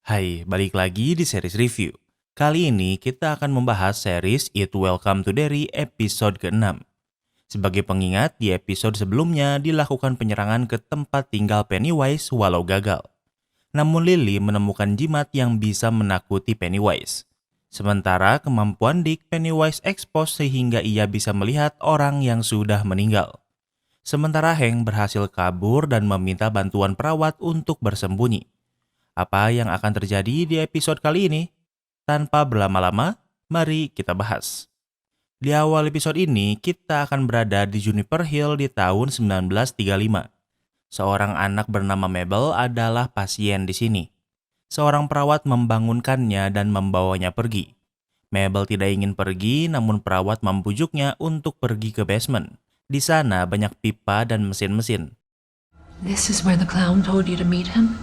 Hai, balik lagi di series review. Kali ini kita akan membahas series It Welcome to Derry episode ke-6. Sebagai pengingat, di episode sebelumnya dilakukan penyerangan ke tempat tinggal Pennywise walau gagal. Namun Lily menemukan jimat yang bisa menakuti Pennywise. Sementara kemampuan Dick, Pennywise expose sehingga ia bisa melihat orang yang sudah meninggal. Sementara Hank berhasil kabur dan meminta bantuan perawat untuk bersembunyi. Apa yang akan terjadi di episode kali ini? Tanpa berlama-lama, mari kita bahas. Di awal episode ini, kita akan berada di Juniper Hill di tahun 1935. Seorang anak bernama Mabel adalah pasien di sini. Seorang perawat membangunkannya dan membawanya pergi. Mabel tidak ingin pergi, namun perawat membujuknya untuk pergi ke basement. Di sana banyak pipa dan mesin-mesin. This is where the clown told you to meet him?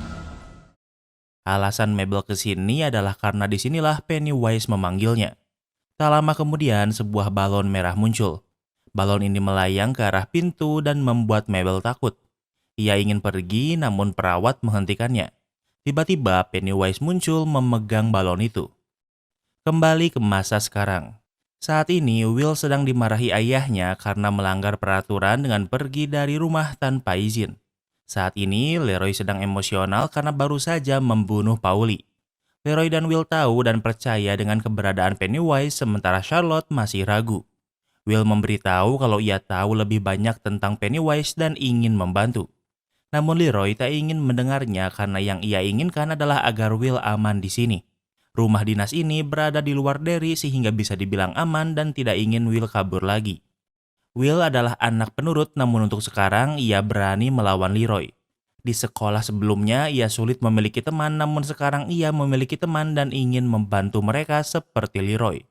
Alasan Mabel ke sini adalah karena disinilah Pennywise memanggilnya. Tak lama kemudian sebuah balon merah muncul. Balon ini melayang ke arah pintu dan membuat Mabel takut. Ia ingin pergi namun perawat menghentikannya. Tiba-tiba Pennywise muncul memegang balon itu. Kembali ke masa sekarang. Saat ini Will sedang dimarahi ayahnya karena melanggar peraturan dengan pergi dari rumah tanpa izin. Saat ini, Leroy sedang emosional karena baru saja membunuh Pauli. Leroy dan Will tahu dan percaya dengan keberadaan Pennywise sementara Charlotte masih ragu. Will memberitahu kalau ia tahu lebih banyak tentang Pennywise dan ingin membantu. Namun Leroy tak ingin mendengarnya karena yang ia inginkan adalah agar Will aman di sini. Rumah dinas ini berada di luar Derry sehingga bisa dibilang aman dan tidak ingin Will kabur lagi. Will adalah anak penurut, namun untuk sekarang ia berani melawan Leroy. Di sekolah sebelumnya ia sulit memiliki teman, namun sekarang ia memiliki teman dan ingin membantu mereka seperti Leroy.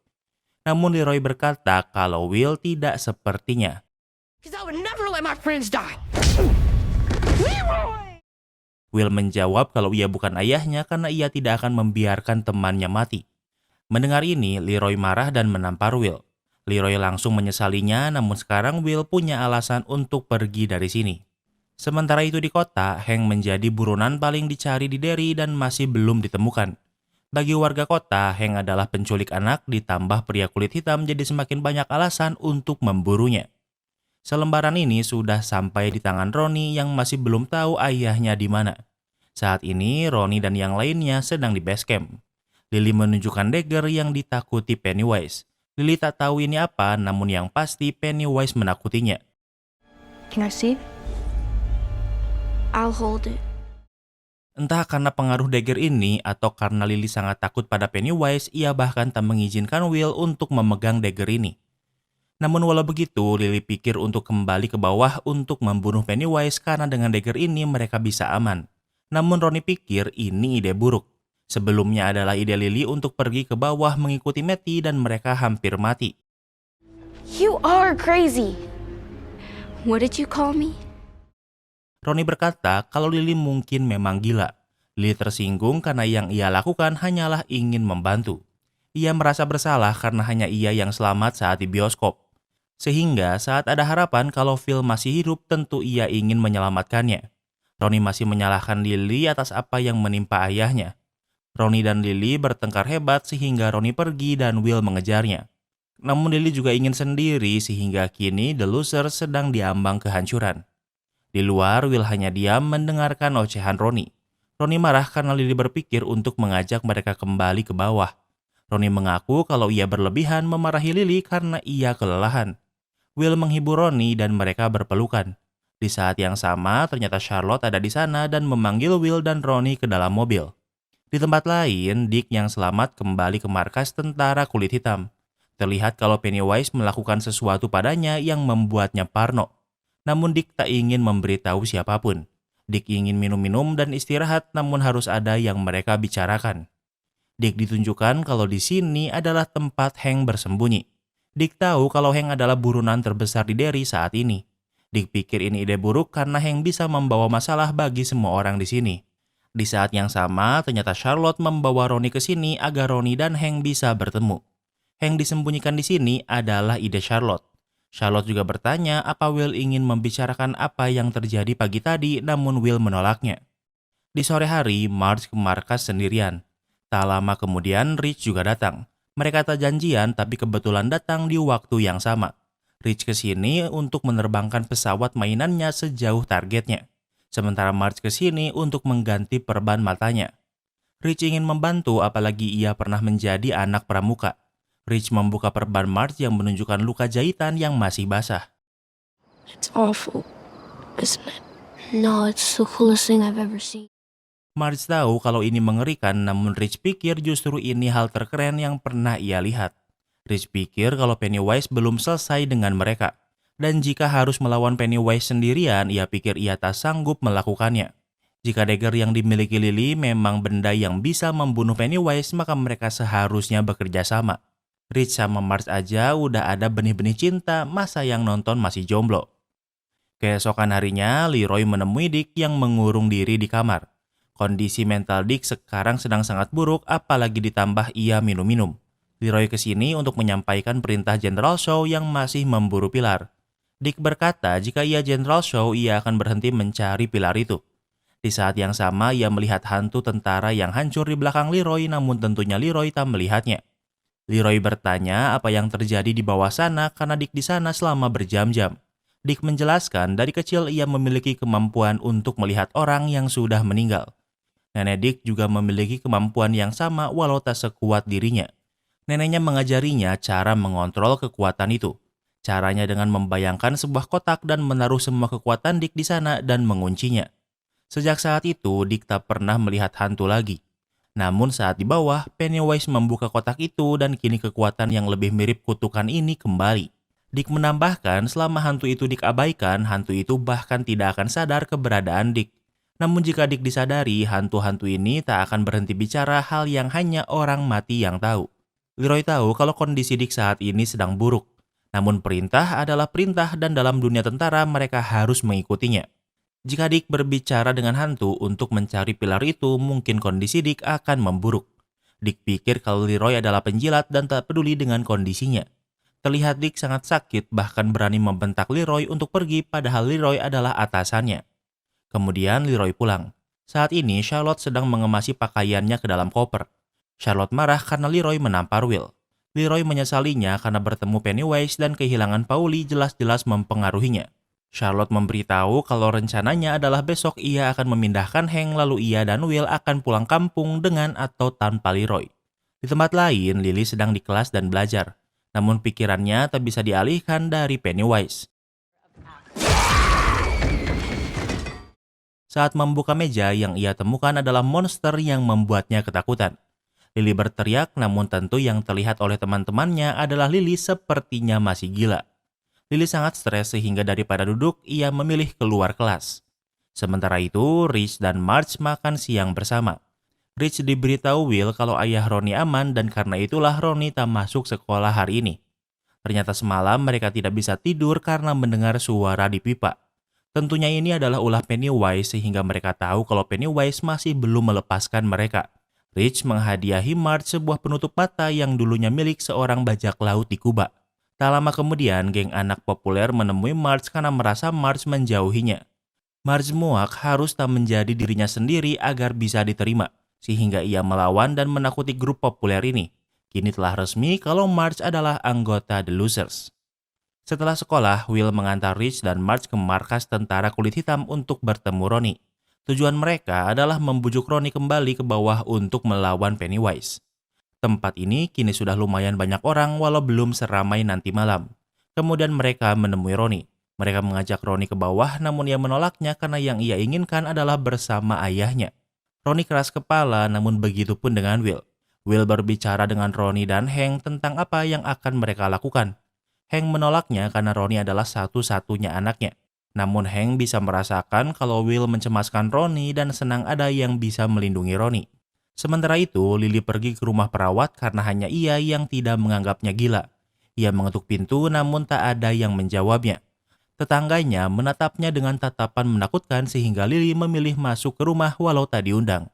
Namun Leroy berkata kalau Will tidak sepertinya. Because I would never let my friends die. Leroy! Will menjawab kalau ia bukan ayahnya karena ia tidak akan membiarkan temannya mati. Mendengar ini, Leroy marah dan menampar Will. Leroy langsung menyesalinya, namun sekarang Will punya alasan untuk pergi dari sini. Sementara itu di kota, Hank menjadi buronan paling dicari di Derry dan masih belum ditemukan. Bagi warga kota, Hank adalah penculik anak ditambah pria kulit hitam jadi semakin banyak alasan untuk memburunya. Selembaran ini sudah sampai di tangan Ronnie yang masih belum tahu ayahnya di mana. Saat ini, Ronnie dan yang lainnya sedang di base camp. Lily menunjukkan dagger yang ditakuti Pennywise. Lily tak tahu ini apa, namun yang pasti Pennywise menakutinya. Can I see? I'll hold it. Entah karena pengaruh dagger ini atau karena Lily sangat takut pada Pennywise, ia bahkan tak mengizinkan Will untuk memegang dagger ini. Namun walau begitu, Lily pikir untuk kembali ke bawah untuk membunuh Pennywise karena dengan dagger ini mereka bisa aman. Namun Ronnie pikir ini ide buruk. Sebelumnya adalah ide Lily untuk pergi ke bawah mengikuti Matty dan mereka hampir mati. You are crazy. What did you call me? Ronnie berkata kalau Lily mungkin memang gila. Lily tersinggung karena yang ia lakukan hanyalah ingin membantu. Ia merasa bersalah karena hanya ia yang selamat saat di bioskop. Sehingga saat ada harapan kalau Phil masih hidup tentu ia ingin menyelamatkannya. Ronnie masih menyalahkan Lily atas apa yang menimpa ayahnya. Ronnie dan Lily bertengkar hebat sehingga Ronnie pergi dan Will mengejarnya. Namun Lily juga ingin sendiri sehingga kini The Loser sedang diambang kehancuran. Di luar, Will hanya diam mendengarkan ocehan Ronnie. Ronnie marah karena Lily berpikir untuk mengajak mereka kembali ke bawah. Ronnie mengaku kalau ia berlebihan memarahi Lily karena ia kelelahan. Will menghibur Ronnie dan mereka berpelukan. Di saat yang sama, ternyata Charlotte ada di sana dan memanggil Will dan Ronnie ke dalam mobil. Di tempat lain, Dick yang selamat kembali ke markas tentara kulit hitam. Terlihat kalau Pennywise melakukan sesuatu padanya yang membuatnya parno. Namun Dick tak ingin memberitahu siapapun. Dick ingin minum-minum dan istirahat, namun harus ada yang mereka bicarakan. Dick ditunjukkan kalau di sini adalah tempat Hank bersembunyi. Dick tahu kalau Hank adalah buronan terbesar di Derry saat ini. Dick pikir ini ide buruk karena Hank bisa membawa masalah bagi semua orang di sini. Di saat yang sama, ternyata Charlotte membawa Ronnie ke sini agar Ronnie dan Hank bisa bertemu. Hank disembunyikan di sini adalah ide Charlotte. Charlotte juga bertanya apa Will ingin membicarakan apa yang terjadi pagi tadi, namun Will menolaknya. Di sore hari, Marge ke markas sendirian. Tak lama kemudian, Rich juga datang. Mereka tak janjian tapi kebetulan datang di waktu yang sama. Rich kesini untuk menerbangkan pesawat mainannya sejauh targetnya. Sementara Marge kesini untuk mengganti perban matanya. Rich ingin membantu apalagi ia pernah menjadi anak pramuka. Rich membuka perban Marge yang menunjukkan luka jahitan yang masih basah. It's awful, isn't it? No, it's the coolest thing I've ever seen. Marge tahu kalau ini mengerikan, namun Rich pikir justru ini hal terkeren yang pernah ia lihat. Rich pikir kalau Pennywise belum selesai dengan mereka. Dan jika harus melawan Pennywise sendirian, ia pikir ia tak sanggup melakukannya. Jika dagger yang dimiliki Lily memang benda yang bisa membunuh Pennywise, maka mereka seharusnya bekerja sama. Rich sama Marge aja udah ada benih-benih cinta, masa yang nonton masih jomblo. Keesokan harinya, Leroy menemui Dick yang mengurung diri di kamar. Kondisi mental Dick sekarang sedang sangat buruk, apalagi ditambah ia minum-minum. Leroy kesini untuk menyampaikan perintah General Shaw yang masih memburu pilar. Dick berkata jika ia General Shaw, ia akan berhenti mencari pilar itu. Di saat yang sama, ia melihat hantu tentara yang hancur di belakang Leroy, namun tentunya Leroy tak melihatnya. Leroy bertanya apa yang terjadi di bawah sana karena Dick di sana selama berjam-jam. Dick menjelaskan dari kecil ia memiliki kemampuan untuk melihat orang yang sudah meninggal. Nenek Dick juga memiliki kemampuan yang sama walau tak sekuat dirinya. Neneknya mengajarinya cara mengontrol kekuatan itu. Caranya dengan membayangkan sebuah kotak dan menaruh semua kekuatan Dick di sana dan menguncinya. Sejak saat itu, Dick tak pernah melihat hantu lagi. Namun saat di bawah, Pennywise membuka kotak itu dan kini kekuatan yang lebih mirip kutukan ini kembali. Dick menambahkan selama hantu itu Dick abaikan, hantu itu bahkan tidak akan sadar keberadaan Dick. Namun jika Dick disadari, hantu-hantu ini tak akan berhenti bicara hal yang hanya orang mati yang tahu. Leroy tahu kalau kondisi Dick saat ini sedang buruk. Namun perintah adalah perintah dan dalam dunia tentara mereka harus mengikutinya. Jika Dick berbicara dengan hantu untuk mencari pilar itu, mungkin kondisi Dick akan memburuk. Dick pikir kalau Leroy adalah penjilat dan tak peduli dengan kondisinya. Terlihat Dick sangat sakit, bahkan berani membentak Leroy untuk pergi padahal Leroy adalah atasannya. Kemudian Leroy pulang. Saat ini Charlotte sedang mengemasi pakaiannya ke dalam koper. Charlotte marah karena Leroy menampar Will. Leroy menyesalinya karena bertemu Pennywise dan kehilangan Pauli jelas-jelas mempengaruhinya. Charlotte memberitahu kalau rencananya adalah besok ia akan memindahkan Hank lalu ia dan Will akan pulang kampung dengan atau tanpa Leroy. Di tempat lain, Lily sedang di kelas dan belajar. Namun pikirannya tak bisa dialihkan dari Pennywise. Saat membuka meja, yang ia temukan adalah monster yang membuatnya ketakutan. Lily berteriak, namun tentu yang terlihat oleh teman-temannya adalah Lily sepertinya masih gila. Lily sangat stres sehingga daripada duduk, ia memilih keluar kelas. Sementara itu, Rich dan Marge makan siang bersama. Rich diberitahu Will kalau ayah Ronnie aman dan karena itulah Ronnie tak masuk sekolah hari ini. Ternyata semalam mereka tidak bisa tidur karena mendengar suara di pipa. Tentunya ini adalah ulah Pennywise sehingga mereka tahu kalau Pennywise masih belum melepaskan mereka. Rich menghadiahi Marge sebuah penutup mata yang dulunya milik seorang bajak laut di Kuba. Tak lama kemudian, geng anak populer menemui Marge karena merasa Marge menjauhinya. Marge muak harus tak menjadi dirinya sendiri agar bisa diterima, sehingga ia melawan dan menakuti grup populer ini. Kini telah resmi kalau Marge adalah anggota The Losers. Setelah sekolah, Will mengantar Rich dan Marge ke markas tentara kulit hitam untuk bertemu Ronnie. Tujuan mereka adalah membujuk Ronnie kembali ke bawah untuk melawan Pennywise. Tempat ini kini sudah lumayan banyak orang walau belum seramai nanti malam. Kemudian mereka menemui Ronnie. Mereka mengajak Ronnie ke bawah namun ia menolaknya karena yang ia inginkan adalah bersama ayahnya. Ronnie keras kepala namun begitu pun dengan Will. Will berbicara dengan Ronnie dan Hank tentang apa yang akan mereka lakukan. Hank menolaknya karena Ronnie adalah satu-satunya anaknya. Namun Hank bisa merasakan kalau Will mencemaskan Ronnie dan senang ada yang bisa melindungi Ronnie. Sementara itu, Lily pergi ke rumah perawat karena hanya ia yang tidak menganggapnya gila. Ia mengetuk pintu namun tak ada yang menjawabnya. Tetangganya menatapnya dengan tatapan menakutkan sehingga Lily memilih masuk ke rumah walau tak diundang.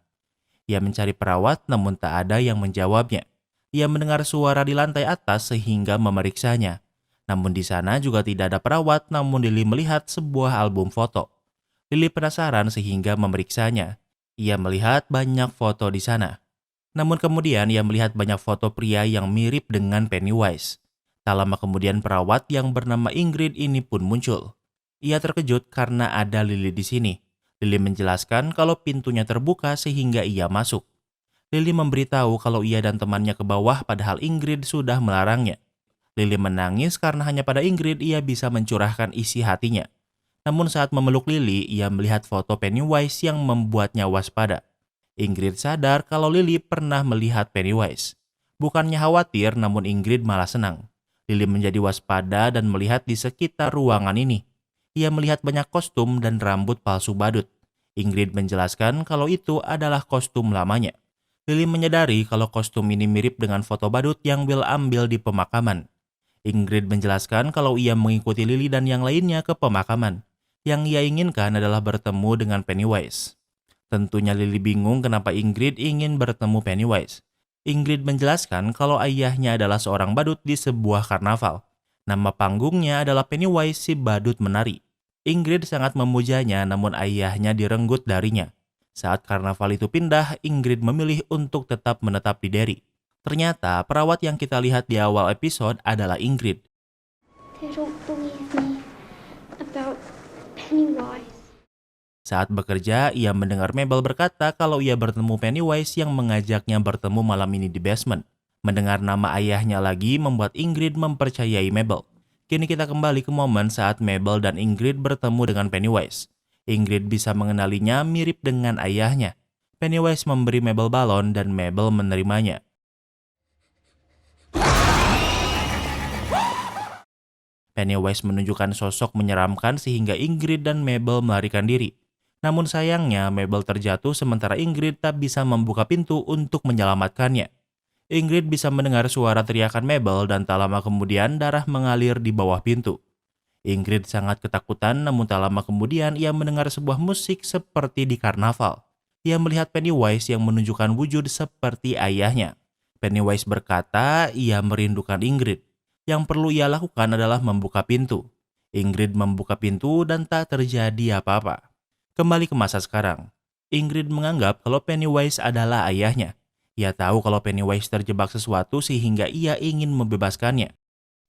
Ia mencari perawat namun tak ada yang menjawabnya. Ia mendengar suara di lantai atas sehingga memeriksanya. Namun di sana juga tidak ada perawat, namun Lily melihat sebuah album foto. Lily penasaran sehingga memeriksanya. Ia melihat banyak foto di sana. Namun kemudian ia melihat banyak foto pria yang mirip dengan Pennywise. Tak lama kemudian perawat yang bernama Ingrid ini pun muncul. Ia terkejut karena ada Lily di sini. Lily menjelaskan kalau pintunya terbuka sehingga ia masuk. Lily memberitahu kalau ia dan temannya ke bawah padahal Ingrid sudah melarangnya. Lily menangis karena hanya pada Ingrid ia bisa mencurahkan isi hatinya. Namun saat memeluk Lily, ia melihat foto Pennywise yang membuatnya waspada. Ingrid sadar kalau Lily pernah melihat Pennywise. Bukannya khawatir, namun Ingrid malah senang. Lily menjadi waspada dan melihat di sekitar ruangan ini. Ia melihat banyak kostum dan rambut palsu badut. Ingrid menjelaskan kalau itu adalah kostum lamanya. Lily menyadari kalau kostum ini mirip dengan foto badut yang Will ambil di pemakaman. Ingrid menjelaskan kalau ia mengikuti Lily dan yang lainnya ke pemakaman. Yang ia inginkan adalah bertemu dengan Pennywise. Tentunya Lily bingung kenapa Ingrid ingin bertemu Pennywise. Ingrid menjelaskan kalau ayahnya adalah seorang badut di sebuah karnaval. Nama panggungnya adalah Pennywise si badut menari. Ingrid sangat memujanya namun ayahnya direnggut darinya. Saat karnaval itu pindah, Ingrid memilih untuk tetap menetap di Derry. Ternyata perawat yang kita lihat di awal episode adalah Ingrid. They don't believe me about Pennywise. Saat bekerja, ia mendengar Mabel berkata kalau ia bertemu Pennywise yang mengajaknya bertemu malam ini di basement. Mendengar nama ayahnya lagi membuat Ingrid mempercayai Mabel. Kini kita kembali ke momen saat Mabel dan Ingrid bertemu dengan Pennywise. Ingrid bisa mengenalinya mirip dengan ayahnya. Pennywise memberi Mabel balon dan Mabel menerimanya. Pennywise menunjukkan sosok menyeramkan sehingga Ingrid dan Mabel melarikan diri. Namun sayangnya Mabel terjatuh sementara Ingrid tak bisa membuka pintu untuk menyelamatkannya. Ingrid bisa mendengar suara teriakan Mabel dan tak lama kemudian darah mengalir di bawah pintu. Ingrid sangat ketakutan namun tak lama kemudian ia mendengar sebuah musik seperti di karnaval. Ia melihat Pennywise yang menunjukkan wujud seperti ayahnya. Pennywise berkata ia merindukan Ingrid. Yang perlu ia lakukan adalah membuka pintu. Ingrid membuka pintu dan tak terjadi apa-apa. Kembali ke masa sekarang. Ingrid menganggap kalau Pennywise adalah ayahnya. Ia tahu kalau Pennywise terjebak sesuatu sehingga ia ingin membebaskannya.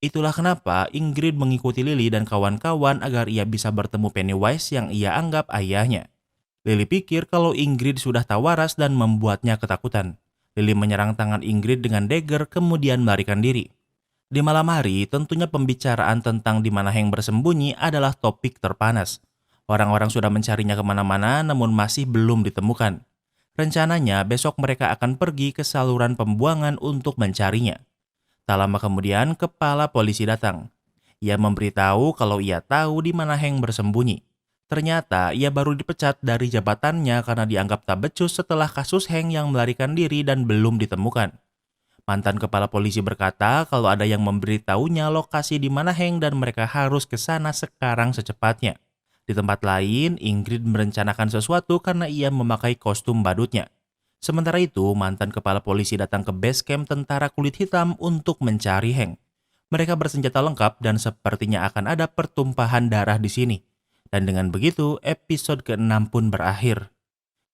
Itulah kenapa Ingrid mengikuti Lily dan kawan-kawan agar ia bisa bertemu Pennywise yang ia anggap ayahnya. Lily pikir kalau Ingrid sudah tak waras dan membuatnya ketakutan. Lily menyerang tangan Ingrid dengan dagger kemudian melarikan diri. Di malam hari, tentunya pembicaraan tentang di mana Hank bersembunyi adalah topik terpanas. Orang-orang sudah mencarinya kemana-mana namun masih belum ditemukan. Rencananya besok mereka akan pergi ke saluran pembuangan untuk mencarinya. Tak lama kemudian, kepala polisi datang. Ia memberitahu kalau ia tahu di mana Hank bersembunyi. Ternyata ia baru dipecat dari jabatannya karena dianggap tak becus setelah kasus Hank yang melarikan diri dan belum ditemukan. Mantan kepala polisi berkata kalau ada yang memberitahunya lokasi di mana Hank dan mereka harus ke sana sekarang secepatnya. Di tempat lain, Ingrid merencanakan sesuatu karena ia memakai kostum badutnya. Sementara itu, mantan kepala polisi datang ke base camp tentara kulit hitam untuk mencari Hank. Mereka bersenjata lengkap dan sepertinya akan ada pertumpahan darah di sini. Dan dengan begitu, episode ke-6 pun berakhir.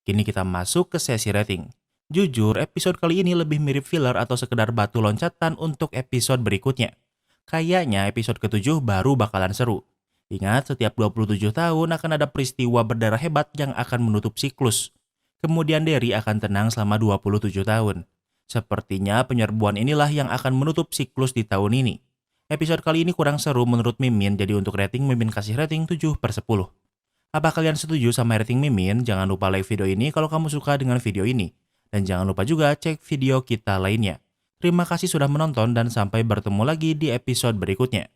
Kini kita masuk ke sesi rating. Jujur, episode kali ini lebih mirip filler atau sekedar batu loncatan untuk episode berikutnya. Kayaknya episode ke-7 baru bakalan seru. Ingat, setiap 27 tahun akan ada peristiwa berdarah hebat yang akan menutup siklus. Kemudian Derry akan tenang selama 27 tahun. Sepertinya penyerbuan inilah yang akan menutup siklus di tahun ini. Episode kali ini kurang seru menurut Mimin, jadi untuk rating Mimin kasih rating 7/10. Apa kalian setuju sama rating Mimin? Jangan lupa like video ini kalau kamu suka dengan video ini. Dan jangan lupa juga cek video kita lainnya. Terima kasih sudah menonton dan sampai bertemu lagi di episode berikutnya.